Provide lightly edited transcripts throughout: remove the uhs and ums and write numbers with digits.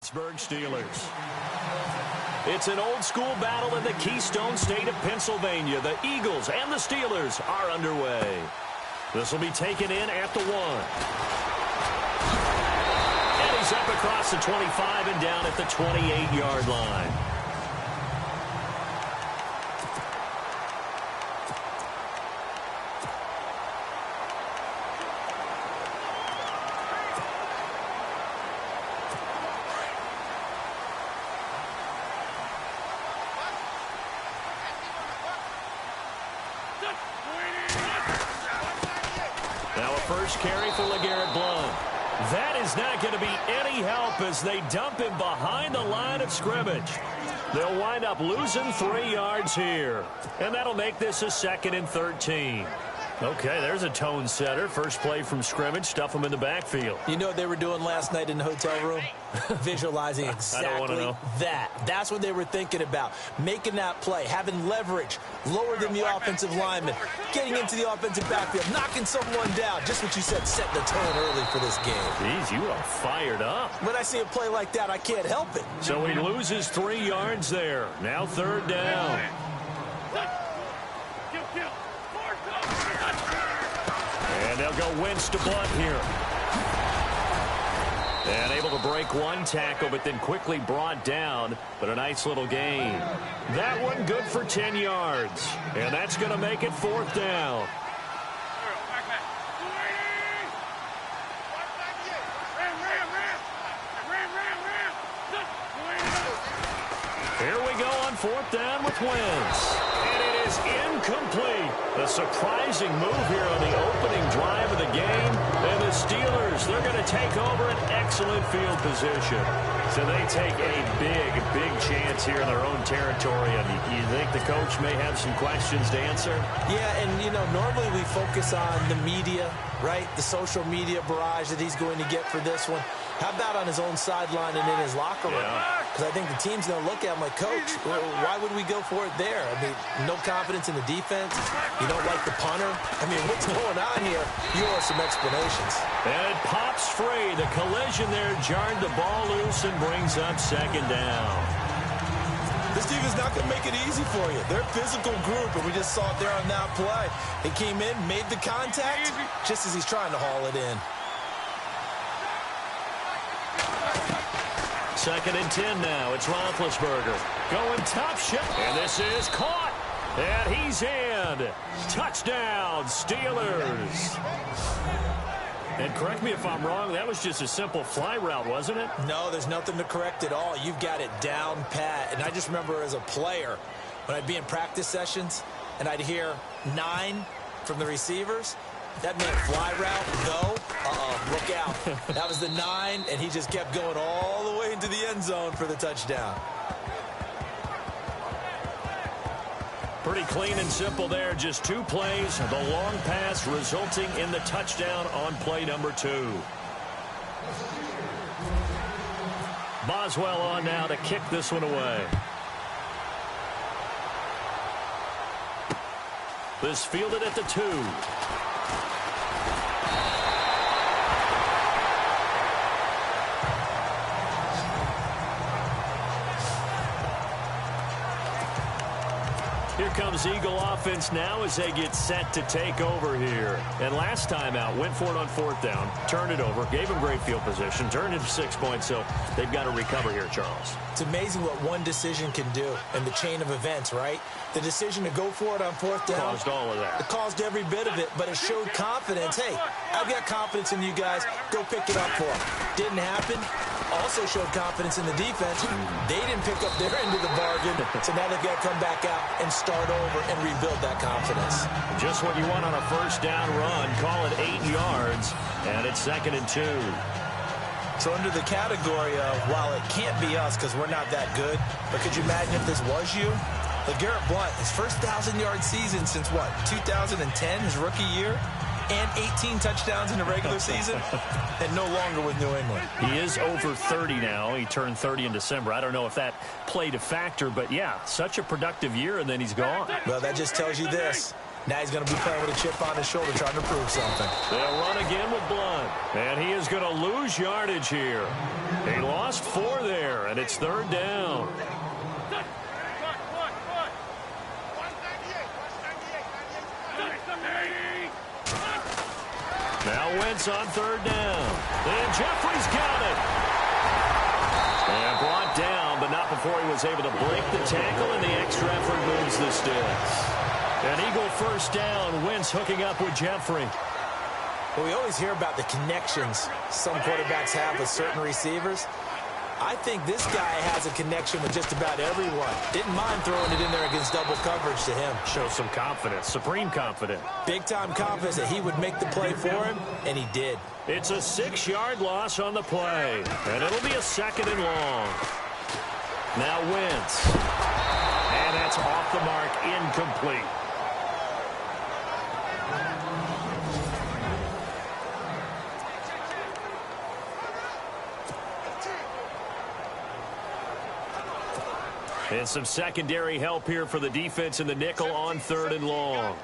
Pittsburgh Steelers. It's an old-school battle in the Keystone State of Pennsylvania. The Eagles and the Steelers are underway. This will be taken in at the 1. And he's up across the 25 and down at the 28-yard line. Now a first carry for LeGarrette Blount. That is not going to be any help as they dump him behind the line of scrimmage. They'll wind up losing 3 yards here. And that'll make this a 2nd and 13. Okay, there's a tone setter. First play from scrimmage, stuff them in the backfield. You know what they were doing last night in the hotel room? Visualizing exactly that. That's what they were thinking about. Making that play, having leverage, lower than the offensive lineman, getting into the offensive backfield, knocking someone down. Just what you said, set the tone early for this game. Jeez, you are fired up. When I see a play like that, I can't help it. So he loses 3 yards there. Now 3rd down. And they'll go Wentz to Blount here. And able to break one tackle, but then quickly brought down. But a nice little gain. That one good for 10 yards. And that's going to make it 4th down. Here we go on 4th down with Wentz. And it is incomplete. A surprising move here on the opening drive of the game. And the Steelers, they're going to take over an excellent field position. So they take a big chance here in their own territory. And you think the coach may have some questions to answer? Yeah, and, you know, normally we focus on the media, right? The social media barrage that he's going to get for this one. How about on his own sideline and in his locker room? Because I think the team's going to look at him like, Coach, why would we go for it there? I mean, no confidence in the defense. You don't like the punter. I mean, what's going on here? You owe some explanations. And it pops free. The collision there jarred the ball loose and brings up 2nd down. This team is not going to make it easy for you. They're a physical group, and we just saw it there on that play. He came in, made the contact, just as he's trying to haul it in. 2nd and 10 now. It's Roethlisberger going top shot. And this is caught. And he's in. Touchdown, Steelers. And correct me if I'm wrong, that was just a simple fly route, wasn't it? No, there's nothing to correct at all. You've got it down pat. And I just remember as a player, when I'd be in practice sessions, and I'd hear 9 from the receivers, that meant fly route, go. Look out. That was the 9, and he just kept going all the way into the end zone for the touchdown. Pretty clean and simple there. Just 2 plays. The long pass resulting in the touchdown on play number 2. Boswell on now to kick this one away. This fielded at the 2. Here comes Eagle offense now as they get set to take over here. And last time out, went for it on 4th down, turned it over, gave them great field position, turned it 6 points, so they've got to recover here, Charles. It's amazing what one decision can do in the chain of events, right? The decision to go for it on 4th down. Caused all of that. It caused every bit of it, but it showed confidence. Hey, I've got confidence in you guys. Go pick it up for them. Didn't happen. Also showed confidence in the defense. They didn't pick up their end of the bargain, so now they've got to come back out and start over and rebuild that confidence. Just what you want on a 1st down run. Call it 8 yards, and it's 2nd and 2. So under the category of, while it can't be us because we're not that good, but could you imagine if this was you? LeGarrette Blount, his first 1,000-yard season since what, 2010, his rookie year? And 18 touchdowns in the regular season, and no longer with New England. He is over 30 now. He turned 30 in December. I don't know if that played a factor, but yeah, such a productive year, and then he's gone. Well, that just tells you this. Now he's going to be playing with a chip on his shoulder trying to prove something. They'll run again with Blunt. And he is going to lose yardage here. He lost 4 there, and it's 3rd down. Now Wentz on 3rd down. And Jeffrey's got it. And brought down, but not before he was able to break the tackle, and the extra effort moves the sticks. An Eagle 1st down. Wentz hooking up with Jeffrey. Well, we always hear about the connections some quarterbacks have with certain receivers. I think this guy has a connection with just about everyone. Didn't mind throwing it in there against double coverage to him. Shows some confidence, supreme confidence. Big-time confidence that he would make the play for him, and he did. It's a 6-yard loss on the play, and it'll be a 2nd and long. Now Wentz. And that's off the mark, incomplete. And some secondary help here for the defense in the nickel on 3rd and long.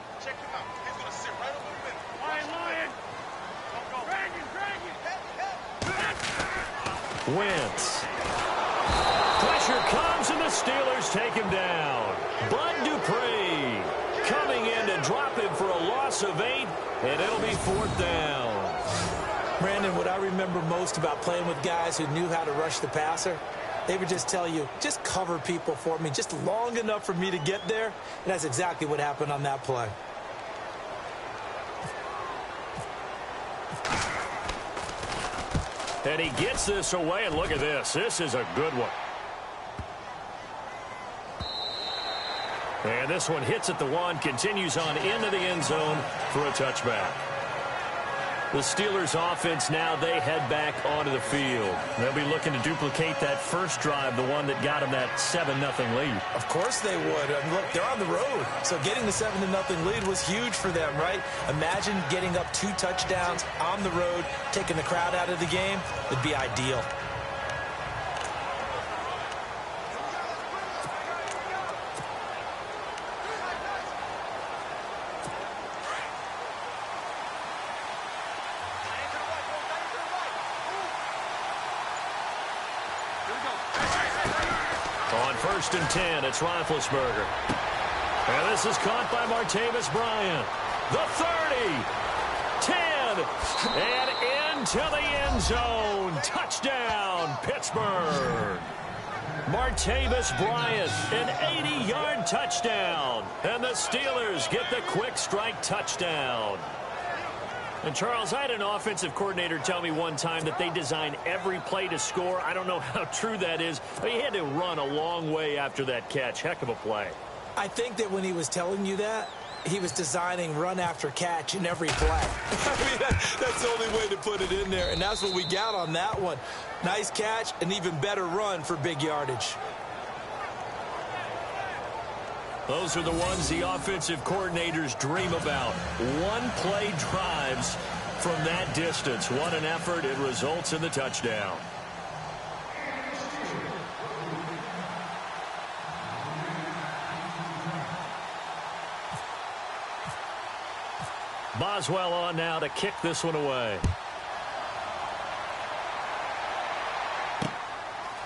Wentz. Pressure comes, and the Steelers take him down. Bud Dupree coming in to drop him for a loss of 8, and it'll be 4th down. Brandon, what I remember most about playing with guys who knew how to rush the passer, they would just tell you, just cover people for me, just long enough for me to get there. And that's exactly what happened on that play. And he gets this away, and look at this. This is a good one. And this one hits at the 1, continues on into the end zone for a touchback. The Steelers offense now, they head back onto the field. They'll be looking to duplicate that first drive, the one that got them that 7-0 lead. Of course they would. I mean, look, they're on the road. So getting the 7-0 lead was huge for them, right? Imagine getting up 2 touchdowns on the road, taking the crowd out of the game. It'd be ideal. On 1st and 10, it's Roethlisberger. And this is caught by Martavis Bryant. The 30, 10, and into the end zone. Touchdown, Pittsburgh. Martavis Bryant, an 80-yard touchdown. And the Steelers get the quick strike touchdown. And, Charles, I had an offensive coordinator tell me one time that they design every play to score. I don't know how true that is. But he had to run a long way after that catch. Heck of a play. I think that when he was telling you that, he was designing run after catch in every play. I mean, that's the only way to put it in there. And that's what we got on that one. Nice catch, an even better run for big yardage. Those are the ones the offensive coordinators dream about. One-play drives from that distance. What an effort. It results in the touchdown. Boswell on now to kick this one away.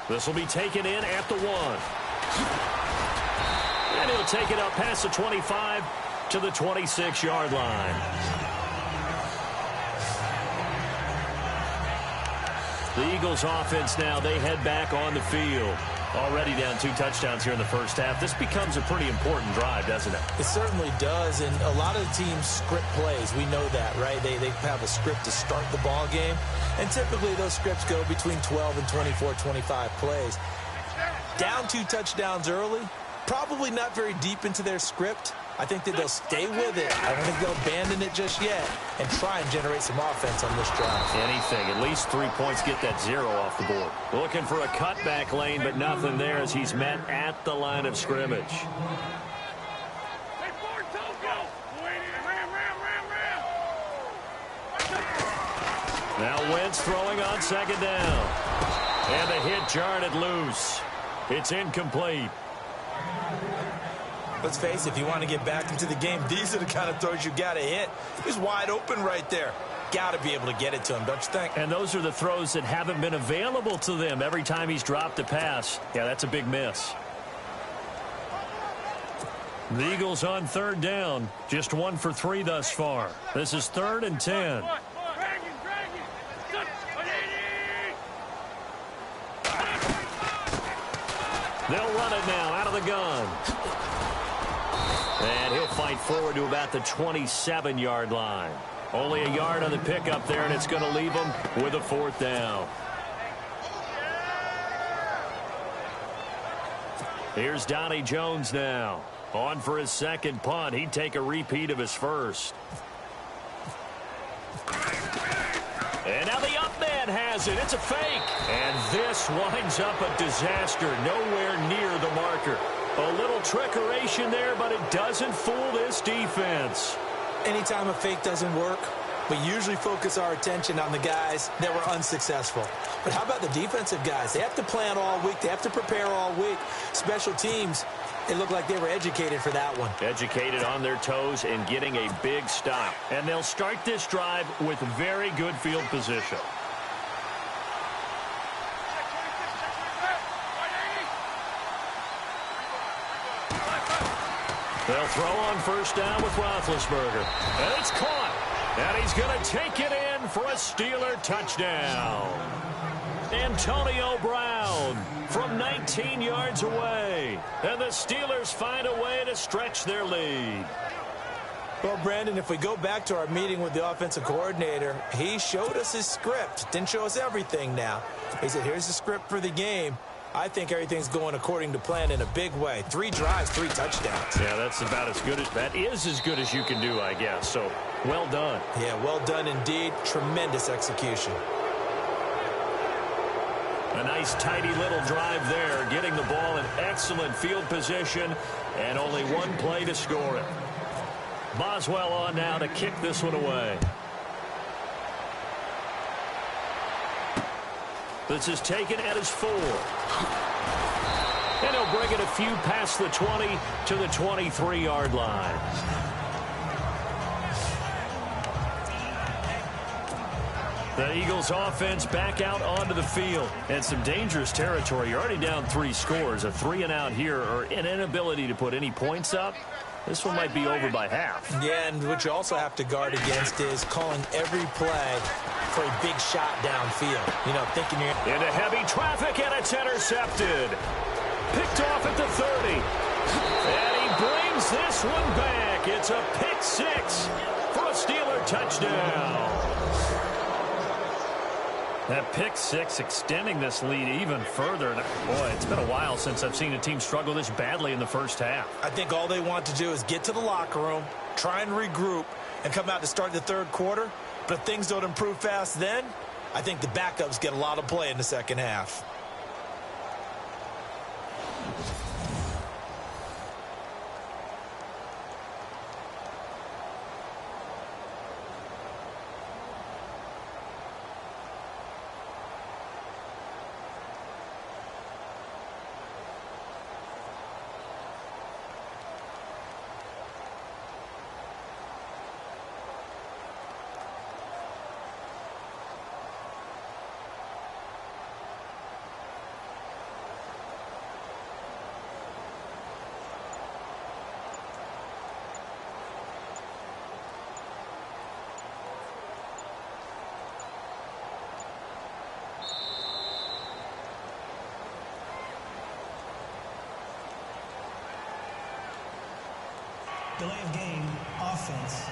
This will be taken in at the 1. And he'll take it up past the 25 to the 26-yard line. The Eagles offense now, they head back on the field. Already down 2 touchdowns here in the first half. This becomes a pretty important drive, doesn't it? It certainly does, and a lot of the teams script plays. We know that, right? They have a script to start the ball game, and typically those scripts go between 12 and 24, 25 plays. Down 2 touchdowns early, probably not very deep into their script. I think that they'll stay with it. I don't think they'll abandon it just yet and try and generate some offense on this drive. Anything. At least 3 points, get that 0 off the board. Looking for a cutback lane, but nothing there as he's met at the line of scrimmage. Now Wentz throwing on 2nd down. And the hit jarred it loose. It's incomplete. Let's face it, if you want to get back into the game, these are the kind of throws you got to hit. He's wide open right there. Got to be able to get it to him, don't you think? And those are the throws that haven't been available to them every time he's dropped a pass. Yeah, that's a big miss. The Eagles on third down. Just 1 for 3 thus far. This is 3rd and 10. They'll run it now out of the gun. And he'll fight forward to about the 27-yard line. Only a yard on the pickup there, and it's going to leave him with a 4th down. Here's Donnie Jones now. On for his second punt. He'd take a repeat of his first. And now the up man has it. It's a fake. And this winds up a disaster. Nowhere near the marker. A little trickeration there, but it doesn't fool this defense. Anytime a fake doesn't work, we usually focus our attention on the guys that were unsuccessful. But how about the defensive guys? They have to plan all week. They have to prepare all week. Special teams, it looked like they were educated for that one. Educated on their toes and getting a big stop. And they'll start this drive with very good field position. They'll throw on first down with Roethlisberger. And it's caught. And he's going to take it in for a Steeler touchdown. Antonio Brown from 19 yards away. And the Steelers find a way to stretch their lead. Well, Brandon, if we go back to our meeting with the offensive coordinator, he showed us his script. Didn't show us everything now. He said, here's the script for the game. I think everything's going according to plan in a big way. 3 drives, 3 touchdowns. Yeah, that's about as good as that is as good as you can do, I guess. So, well done. Yeah, well done indeed. Tremendous execution. A nice, tidy little drive there, getting the ball in excellent field position, and only 1 play to score it. Boswell on now to kick this one away. This is taken at his 4. And he'll bring it a few past the 20 to the 23-yard line. The Eagles offense back out onto the field. And some dangerous territory. You're already down 3 scores. A 3-and-out here, or an inability to put any points up. This one might be over by half. Yeah, and what you also have to guard against is calling every play for a big shot downfield. You know, thinking you're into heavy traffic, and it's intercepted. Picked off at the 30. And he brings this one back. It's a pick 6 for a Steeler touchdown. That pick 6 extending this lead even further. Boy, it's been a while since I've seen a team struggle this badly in the first half. I think all they want to do is get to the locker room, try and regroup, and come out to start the 3rd quarter. But if things don't improve fast then, I think the backups get a lot of play in the second half. Delay of game, offense.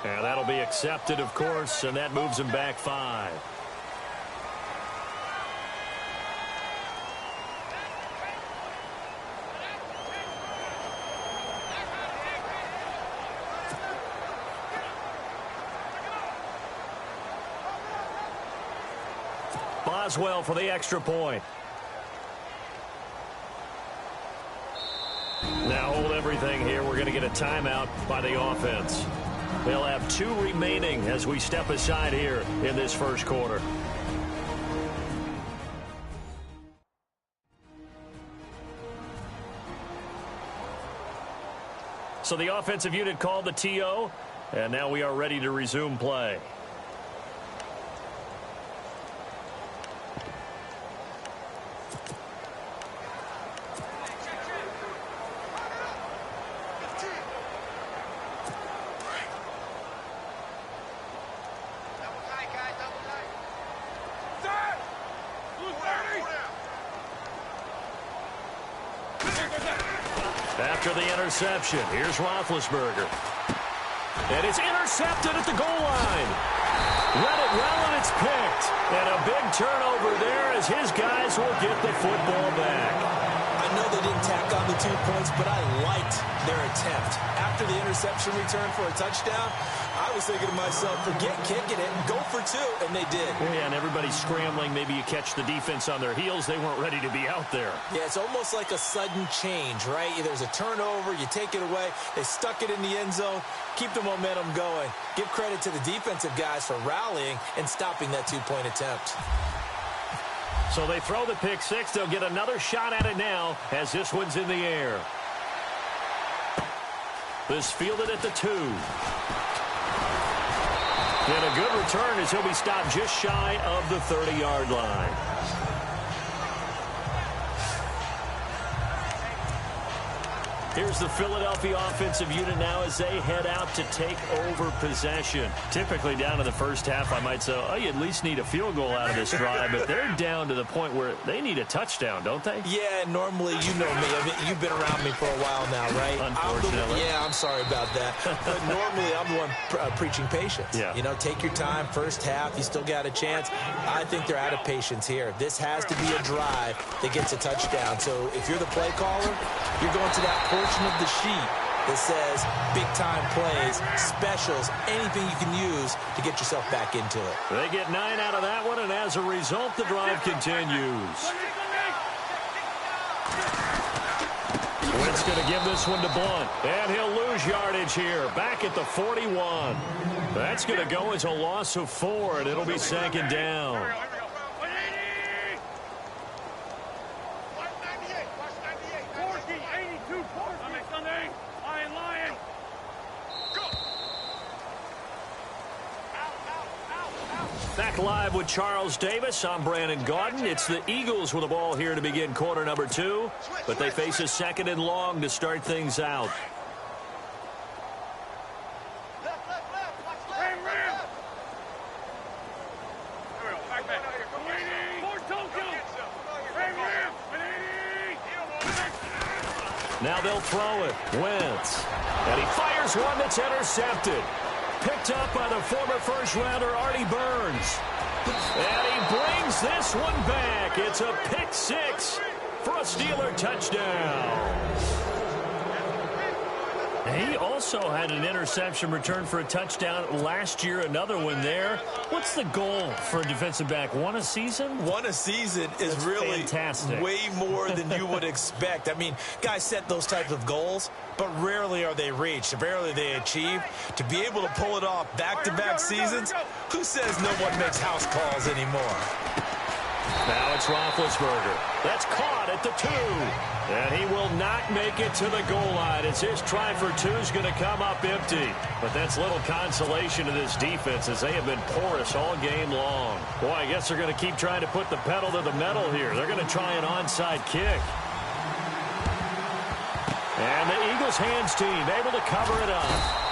And that'll be accepted, of course, and that moves him back 5. Boswell for the extra point. Now hold everything here. We're going to get a timeout by the offense. They'll have 2 remaining as we step aside here in this first quarter. So the offensive unit called the TO, and now we are ready to resume play. After the interception, here's Roethlisberger. And it's intercepted at the goal line. Read it well, and it's picked. And a big turnover there as his guys will get the football back. I know they didn't tack on the 2 points, but I liked their attempt. After the interception return for a touchdown, I was thinking to myself, forget kicking it, go for 2, and they did. Yeah, and everybody's scrambling. Maybe you catch the defense on their heels. They weren't ready to be out there. Yeah, it's almost like a sudden change, right? There's a turnover, you take it away, they stuck it in the end zone, keep the momentum going. Give credit to the defensive guys for rallying and stopping that 2-point attempt. So they throw the pick six. They'll get another shot at it now as this one's in the air. This fielded at the 2. And a good return as he'll be stopped just shy of the 30-yard line. Here's the Philadelphia offensive unit now as they head out to take over possession. Typically down in the first half, I might say, oh, you at least need a field goal out of this drive, but they're down to the point where they need a touchdown, don't they? Yeah, normally, you know me. I mean, you've been around me for a while now, right? Unfortunately. I'm sorry about that. But normally, I'm the one preaching patience. Yeah. You know, take your time. First half, you still got a chance. I think they're out of patience here. This has to be a drive that gets a touchdown. So if you're the play caller, you're going to that portion of the sheet that says big-time plays, specials, anything you can use to get yourself back into it. They get 9 out of that one, and as a result, the drive continues. Wentz going to give this one to Blunt, and he'll lose yardage here, back at the 41. That's going to go as a loss of 4, and it'll be second down. Back live with Charles Davis. I'm Brandon Gaudin. It's the Eagles with the ball here to begin quarter number 2, but they face a second and long to start things out. Now they'll throw it. Wentz. And he fires one that's intercepted. Picked up by the former first-rounder Artie Burns. And he brings this one back. It's a pick 6 for a Steeler touchdown. He also had an interception return for a touchdown last year, another one there. What's the goal for a defensive back? One a season? One a season is really fantastic. Way more than you would expect. I mean, guys set those types of goals, but rarely are they reached, rarely they achieved. To be able to pull it off back-to-back seasons, who says no one makes house calls anymore? Now it's Roethlisberger. That's caught at the 2. And he will not make it to the goal line as his try for 2 is going to come up empty. But that's little consolation to this defense as they have been porous all game long. Boy, I guess they're going to keep trying to put the pedal to the metal here. They're going to try an onside kick. And the Eagles hands team able to cover it up.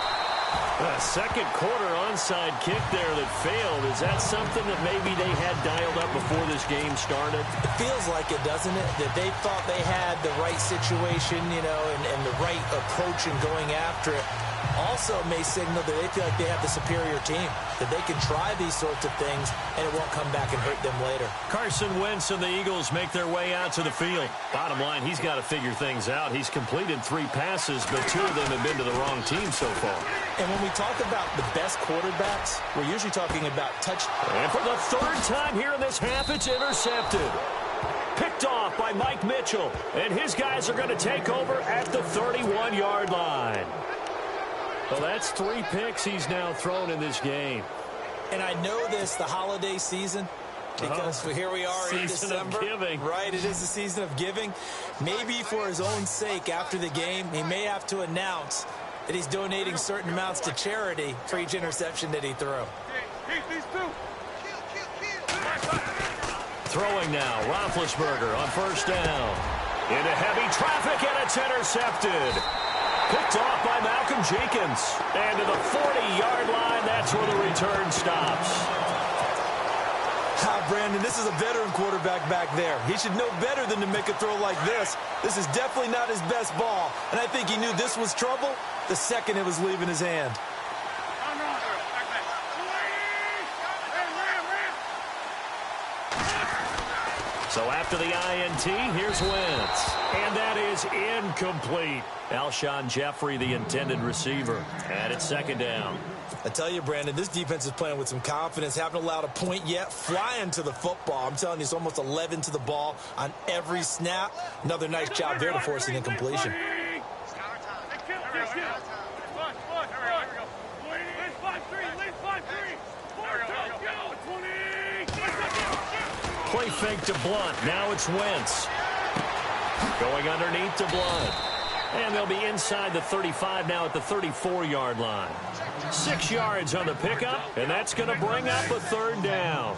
A second quarter onside kick there that failed. Is that something that maybe they had dialed up before this game started? It feels like it, doesn't it? That they thought they had the right situation, you know, and the right approach in going after it. Also may signal that they feel like they have the superior team, that they can try these sorts of things and it won't come back and hurt them later. Carson Wentz and the Eagles make their way out to the field. Bottom line, he's got to figure things out. He's completed 3 passes, but 2 of them have been to the wrong team so far. And when we talk about the best quarterbacks, we're usually talking about And for the 3rd time here in this half, it's intercepted. Picked off by Mike Mitchell, and his guys are going to take over at the 31-yard line. Well, that's 3 picks he's now thrown in this game. And I know this, the holiday season, because here we are in December. Season of giving. Right, it is the season of giving. Maybe for his own sake after the game, he may have to announce that he's donating certain amounts to charity for each interception that he threw. Throwing now, Roethlisberger on first down. Into heavy traffic, and it's intercepted. Picked off by Malcolm Jenkins. And to the 40-yard line, that's where the return stops. Brandon, this is a veteran quarterback back there. He should know better than to make a throw like this. This is definitely not his best ball, and I think he knew this was trouble the second it was leaving his hand. So after the INT, here's Wentz. And that is incomplete. Alshon Jeffrey, the intended receiver. And it's second down. I tell you, Brandon, this defense is playing with some confidence. Haven't allowed a point yet. Flying to the football. I'm telling you, it's almost 11 to the ball on every snap. Another nice job there to force an incompletion. Play fake to Blunt. Now it's Wentz. Going underneath to Blunt. And they'll be inside the 35 now at the 34-yard line. 6 yards on the pickup, and that's going to bring up a third down.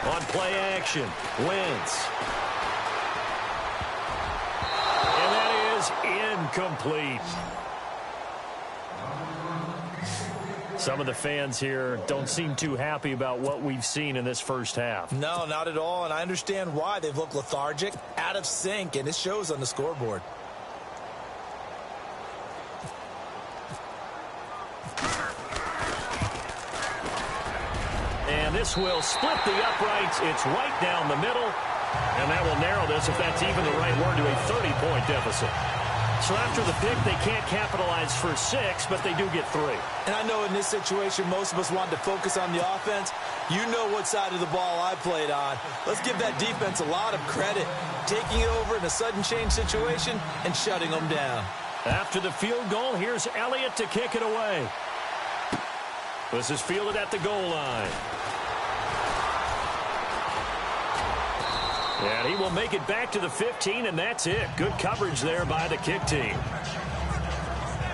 On play action, Wentz. And that is incomplete. Some of the fans here don't seem too happy about what we've seen in this first half. No, not at all, and I understand why. They've looked lethargic, out of sync, and it shows on the scoreboard. And this will split the uprights. It's right down the middle, and that will narrow this, if that's even the right word, to a 30-point deficit. So after the pick, they can't capitalize for 6, but they do get 3. And I know in this situation, most of us wanted to focus on the offense. You know what side of the ball I played on. Let's give that defense a lot of credit, taking it over in a sudden change situation and shutting them down. After the field goal, here's Elliott to kick it away. This is fielded at the goal line. And he will make it back to the 15, and that's it. Good coverage there by the kick team.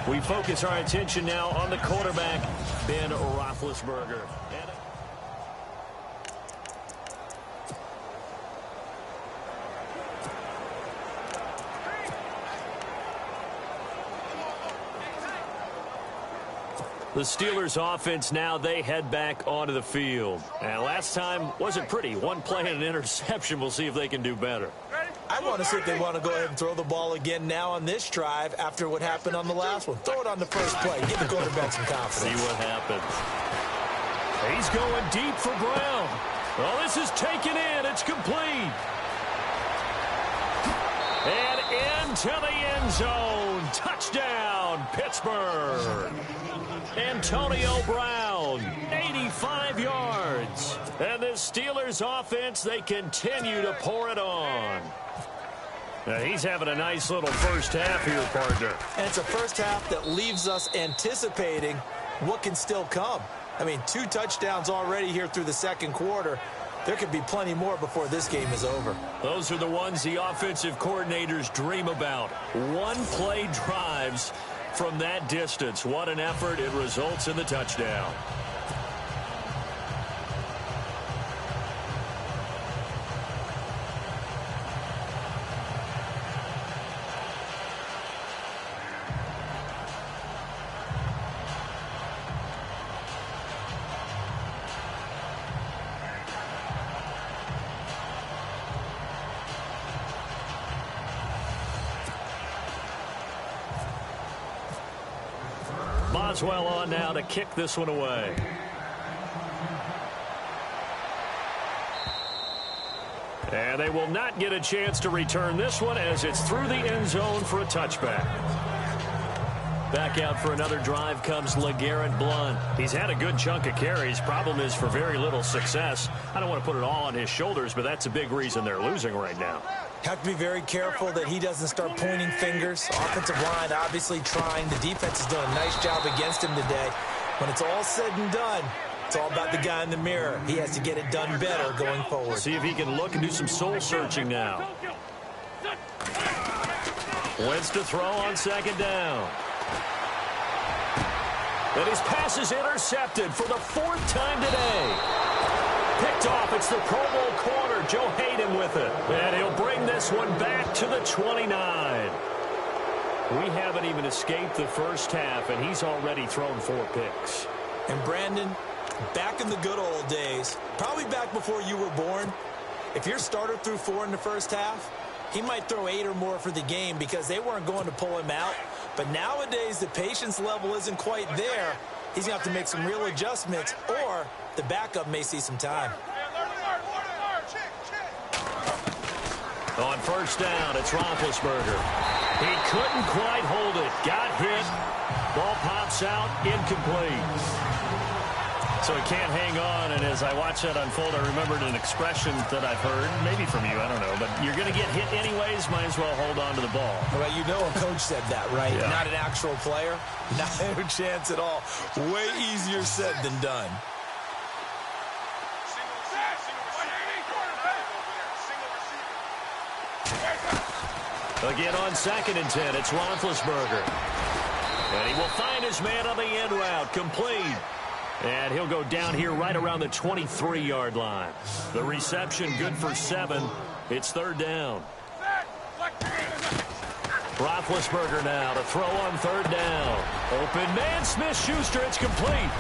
We focus our attention now on the quarterback, Ben Roethlisberger. The Steelers offense now, they head back onto the field. And last time wasn't pretty. One play and an interception. We'll see if they can do better. I want to see if they want to go ahead and throw the ball again now on this drive after what happened on the last one. Throw it on the first play. Give the quarterback some confidence. See what happens. He's going deep for Brown. Well, this is taken in. It's complete. And into the end zone. Touchdown, Pittsburgh. Antonio Brown, 85 yards. And the Steelers offense, they continue to pour it on. Now, he's having a nice little first half here, partner. And it's a first half that leaves us anticipating what can still come. I mean, 2 touchdowns already here through the second quarter. There could be plenty more before this game is over. Those are the ones the offensive coordinators dream about. One-play drives from that distance. What an effort. It results in the touchdown. Boswell on now to kick this one away. And they will not get a chance to return this one as it's through the end zone for a touchback. Back out for another drive comes LeGarrette Blount. He's had a good chunk of carries. Problem is for very little success. I don't want to put it all on his shoulders, but that's a big reason they're losing right now. Have to be very careful that he doesn't start pointing fingers. Offensive line obviously trying. The defense has done a nice job against him today. When it's all said and done, It's all about the guy in the mirror. He has to get it done better going forward. See if he can look and do some soul searching now. Wentz to throw on second down. And his pass is intercepted for the 4th time today. Picked off. It's the Pro Bowl corner, Joe Hayden, with it. And he'll bring this one back to the 29. We haven't even escaped the first half, and he's already thrown 4 picks. And Brandon, back in the good old days, probably back before you were born, if your starter threw 4 in the first half, he might throw 8 or more for the game because they weren't going to pull him out. But nowadays, the patience level isn't quite there. He's going to have to make some real adjustments, or the backup may see some time. On first down, it's Roethlisberger. He couldn't quite hold it. Got hit. Ball pops out, incomplete. So he can't hang on, and as I watch that unfold, I remembered an expression that I've heard, maybe from you, I don't know, but you're going to get hit anyways, might as well hold on to the ball. Well, you know a coach said that, right? Yeah. Not an actual player. Not a chance at all. Way easier said than done. Again on 2nd and 10, it's Roethlisberger. And he will find his man on the end route, complete. And he'll go down here right around the 23-yard line. The reception good for 7. It's 3rd down. Roethlisberger now to throw on 3rd down. Open man, Smith-Schuster, it's complete.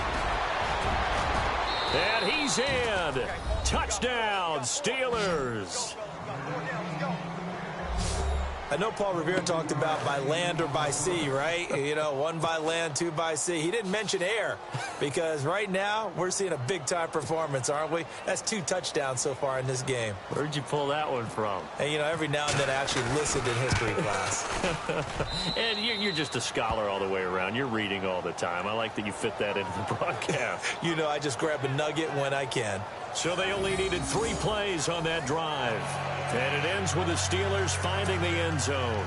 And he's in. Touchdown, Steelers. I know Paul Revere talked about by land or by sea, right? You know, 1 by land, 2 by sea. He didn't mention air because right now we're seeing a big-time performance, aren't we? That's 2 touchdowns so far in this game. Where'd you pull that one from? And, you know, every now and then I actually listened in history class. And you're just a scholar all the way around. You're reading all the time. I like that you fit that into the broadcast. You know, I just grab a nugget when I can. So they only needed 3 plays on that drive. And it ends with the Steelers finding the end zone.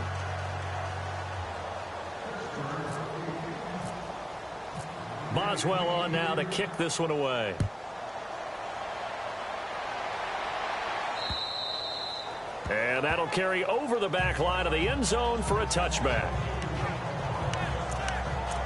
Boswell on now to kick this one away. And that'll carry over the back line of the end zone for a touchback.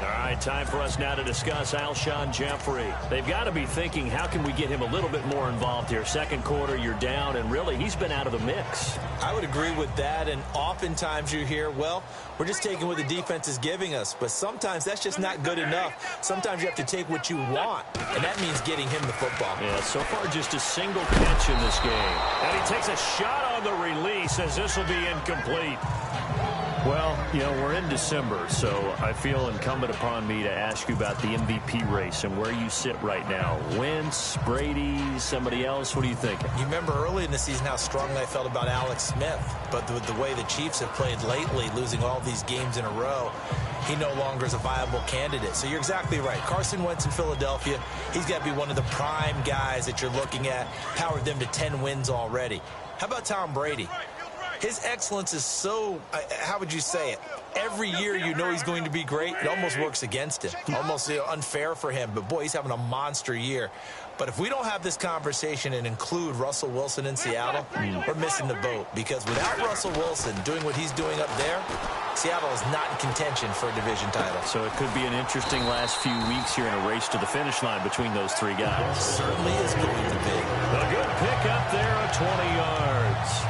All right, time for us now to discuss Alshon Jeffrey. They've got to be thinking, how can we get him a little bit more involved here? Second quarter, you're down, and really, he's been out of the mix. I would agree with that, and oftentimes you hear, well, we're just taking what the defense is giving us, but sometimes that's just not good enough. Sometimes you have to take what you want, and that means getting him the football. Yeah, so far just a single catch in this game. And he takes a shot on the release as this will be incomplete. Well, you know, we're in December, so I feel incumbent upon me to ask you about the MVP race and where you sit right now. Wentz, Brady, somebody else? What are you thinking? You remember early in the season how strongly I felt about Alex Smith, but with the way the Chiefs have played lately, losing all these games in a row, he no longer is a viable candidate. So you're exactly right. Carson Wentz in Philadelphia, he's got to be one of the prime guys that you're looking at, powered them to 10 wins already. How about Tom Brady? His excellence is so, how would you say it? Every year you know he's going to be great. It almost works against him. Almost unfair for him. But, boy, he's having a monster year. But if we don't have this conversation and include Russell Wilson in Seattle, we're missing the boat. Because without Russell Wilson doing what he's doing up there, Seattle is not in contention for a division title. So it could be an interesting last few weeks here in a race to the finish line between those 3 guys. It certainly is going to be. A good pick up there of 20 yards.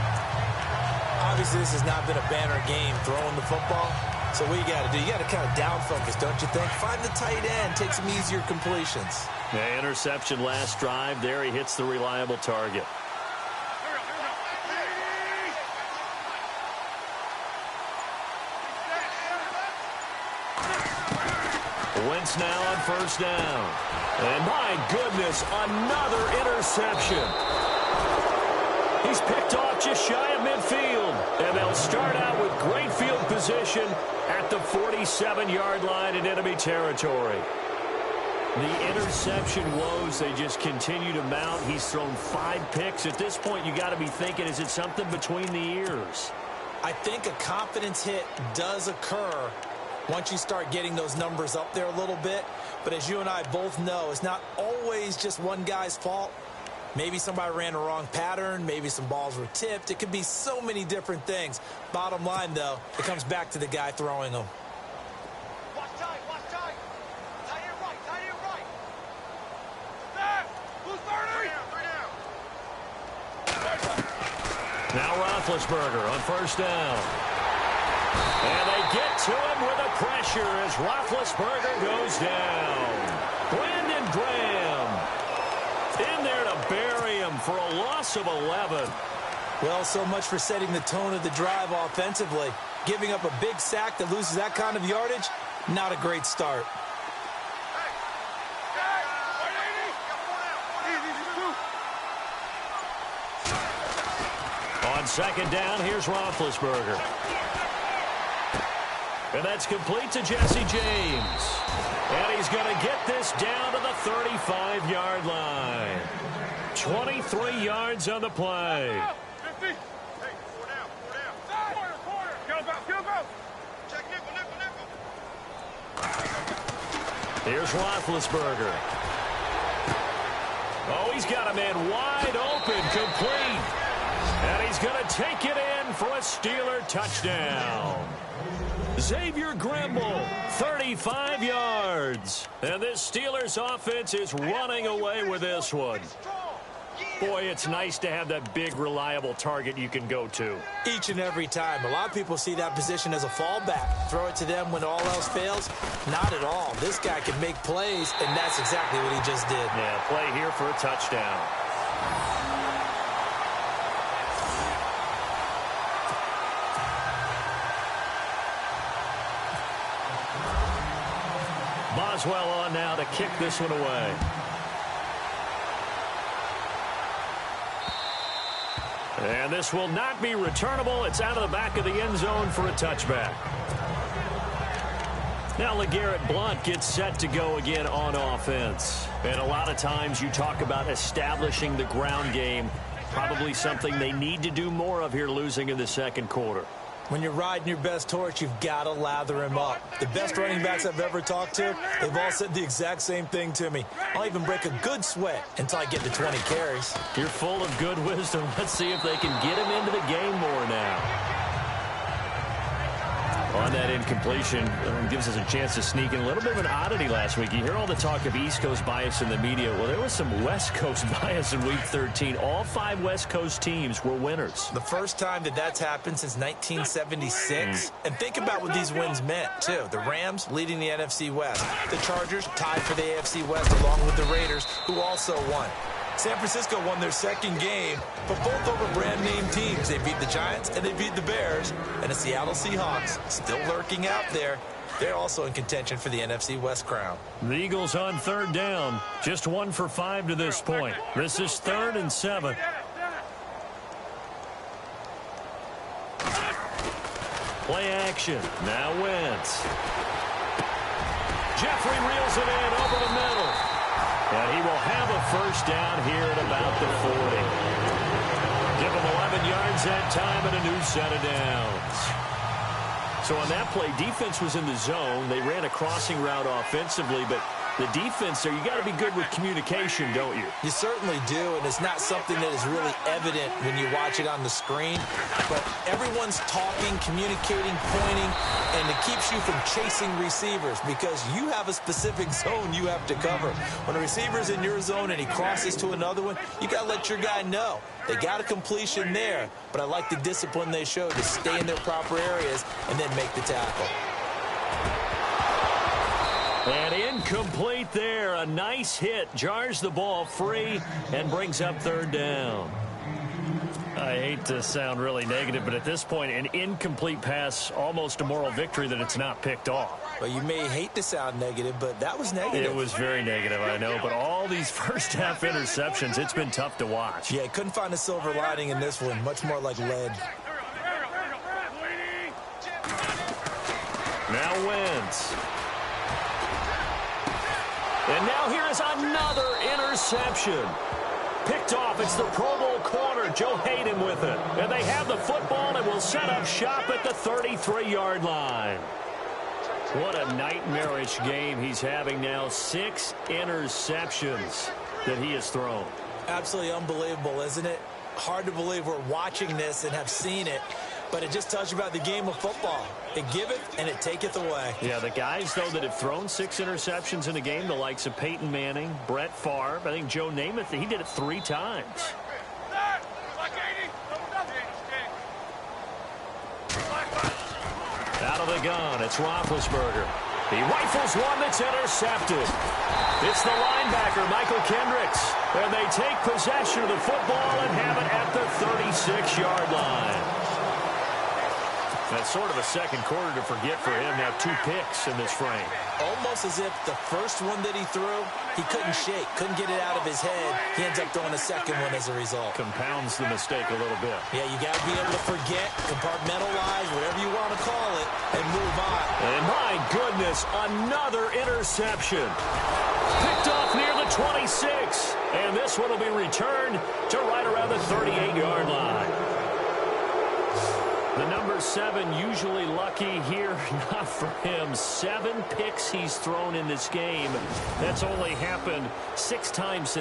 Obviously, this has not been a banner game throwing the football. So what you got to do, you got to kind of down focus, don't you think? Find the tight end, take some easier completions. The interception last drive. There he hits the reliable target. Wentz now on first down. And my goodness, another interception. He's picked off just shy of midfield. And they'll start out with great field position at the 47-yard line in enemy territory. The interception woes, they just continue to mount. He's thrown 5 picks. At this point, you got to be thinking, is it something between the ears? I think a confidence hit does occur once you start getting those numbers up there a little bit. But as you and I both know, it's not always just one guy's fault. Maybe somebody ran a wrong pattern. Maybe some balls were tipped. It could be so many different things. Bottom line, though, it comes back to the guy throwing them. Watch tight, watch tight. Tight end right, tight end right. There! Who's 30? Three down. Now Roethlisberger on first down. And they get to him with the pressure as Roethlisberger goes down. Brandon Graham in there to bury him for a loss of 11. Well, so much for setting the tone of the drive offensively. Giving up a big sack that loses that kind of yardage, not a great start. On second down, here's Roethlisberger. And that's complete to Jesse James. And he's going to get this down to the 35-yard line. 23 yards on the play. 50. Hey, 4 down. Quarter. Go. Check nickel. Here's Roethlisberger. Oh, he's got a man wide open, complete. And he's going to take it in for a Steeler touchdown. Xavier Grimble, 35 yards. And this Steelers offense is running away with this one. Boy, it's nice to have that big, reliable target you can go to. Each and every time. A lot of people see that position as a fallback. Throw it to them when all else fails. Not at all. This guy can make plays, and that's exactly what he just did. Yeah, play here for a touchdown. Boswell on now to kick this one away. And this will not be returnable. It's out of the back of the end zone for a touchback. Now LeGarrette Blount gets set to go again on offense. And a lot of times you talk about establishing the ground game. Probably something they need to do more of here, losing in the second quarter. When you're riding your best torch, you've got to lather him up. The best running backs I've ever talked to, they've all said the exact same thing to me. I'll even break a good sweat until I get to 20 carries. You're full of good wisdom. Let's see if they can get him into the game more now. On that incompletion, gives us a chance to sneak in. A little bit of an oddity last week. You hear all the talk of East Coast bias in the media. Well, there was some West Coast bias in Week 13. All 5 West Coast teams were winners. The first time that that's happened since 1976. And think about what these wins meant, too. The Rams leading the NFC West. The Chargers tied for the AFC West along with the Raiders, who also won. San Francisco won their second game, but both over brand-name teams. They beat the Giants and they beat the Bears. And the Seattle Seahawks, still lurking out there, they're also in contention for the NFC West crown. The Eagles on third down. Just 1 for 5 to this point. This is 3rd and 7. Play action. Now Wentz. Jeffrey reels it in over the middle. And he will have a first down here at about the 40. Give him 11 yards that time and a new set of downs. So on that play, defense was in the zone. They ran a crossing route offensively, but the defense there, you got to be good with communication, don't you? You certainly do, and it's not something that is really evident when you watch it on the screen. But everyone's talking, communicating, pointing, and it keeps you from chasing receivers because you have a specific zone you have to cover. When a receiver's in your zone and he crosses to another one, you got to let your guy know. They got a completion there, but I like the discipline they show to stay in their proper areas and then make the tackle. And incomplete there. A nice hit. Jars the ball free and brings up third down. I hate to sound really negative, but at this point, an incomplete pass, almost a moral victory that it's not picked off. Well, you may hate to sound negative, but that was negative. It was very negative, I know. But all these first-half interceptions, it's been tough to watch. Yeah, couldn't find a silver lining in this one. Much more like lead. Now Wentz. And now here is another interception. Picked off. It's the Pro Bowl corner, Joe Hayden, with it. And they have the football and will set up shop at the 33-yard line. What a nightmarish game he's having now. 6 interceptions that he has thrown. Absolutely unbelievable, isn't it? Hard to believe we're watching this and have seen it, but it just tells you about the game of football. It giveth and it taketh away. Yeah, the guys, though, that have thrown 6 interceptions in a game, the likes of Peyton Manning, Brett Favre, I think Joe Namath, he did it 3 times. Out of the gun, it's Roethlisberger. He rifles one that's intercepted. It's the linebacker, Michael Kendricks. And they take possession of the football and have it at the 36-yard line. That's sort of a second quarter to forget for him. Now 2 picks in this frame. Almost as if the first one that he threw, he couldn't shake, couldn't get it out of his head. He ends up throwing a second one as a result. Compounds the mistake a little bit. Yeah, you got to be able to forget, compartmentalize, whatever you want to call it, and move on. And my goodness, another interception. Picked off near the 26. And this one will be returned to right around the 38-yard line. The number 7 usually lucky here, not for him. 7 picks he's thrown in this game. That's only happened 6 times.